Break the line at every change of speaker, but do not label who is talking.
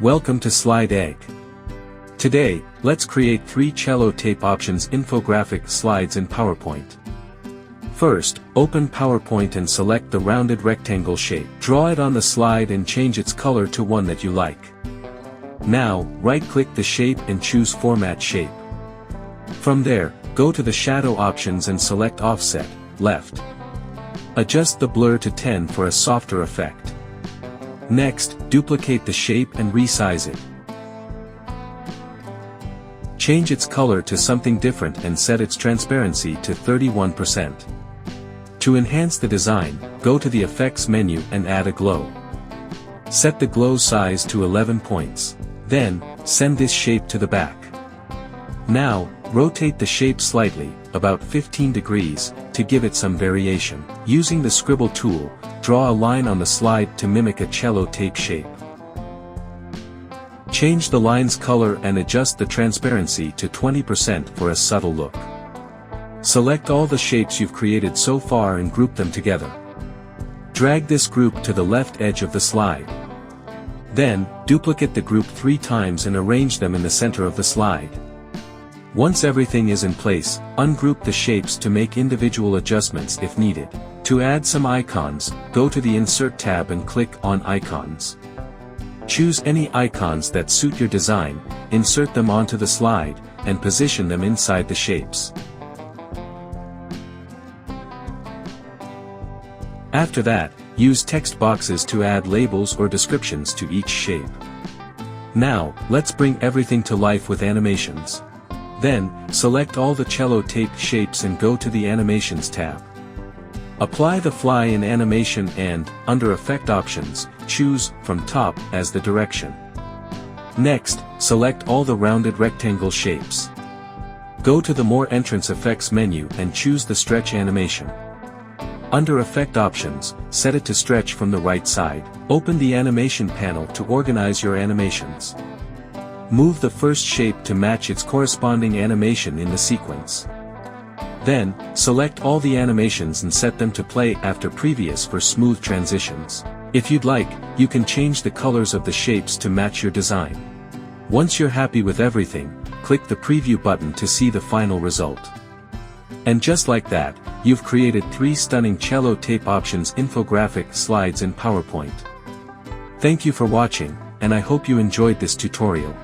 Welcome to Slide Egg. Today, let's create 3 cello tape options infographic slides in PowerPoint. First, open PowerPoint and select the rounded rectangle shape. Draw it on the slide and change its color to one that you like. Now, right-click the shape and choose Format Shape. From there, go to the shadow options and select Offset, Left. Adjust the blur to 10 for a softer effect. Next, duplicate the shape and resize it. Change its color to something different and set its transparency to 31%. To enhance the design, go to the Effects menu and add a glow. Set the glow size to 11 points. Then, send this shape to the back. Now, rotate the shape slightly, about 15 degrees, to give it some variation. Using the Scribble tool, draw a line on the slide to mimic a cello tape shape. Change the line's color and adjust the transparency to 20% for a subtle look. Select all the shapes you've created so far and group them together. Drag this group to the left edge of the slide. Then, duplicate the group 3 times and arrange them in the center of the slide. Once everything is in place, ungroup the shapes to make individual adjustments if needed. To add some icons, go to the Insert tab and click on Icons. Choose any icons that suit your design, insert them onto the slide, and position them inside the shapes. After that, use text boxes to add labels or descriptions to each shape. Now, let's bring everything to life with animations. Then, select all the cello tape shapes and go to the Animations tab. Apply the fly in animation and, under Effect Options, choose From Top as the direction. Next, select all the rounded rectangle shapes. Go to the More Entrance Effects menu and choose the Stretch animation. Under Effect Options, set it to stretch from the right side. Open the Animation panel to organize your animations. Move the first shape to match its corresponding animation in the sequence. Then, select all the animations and set them to play after previous for smooth transitions. If you'd like, you can change the colors of the shapes to match your design. Once you're happy with everything, click the Preview button to see the final result. And just like that, you've created 3 stunning cello tape options infographic slides in PowerPoint. Thank you for watching, and I hope you enjoyed this tutorial.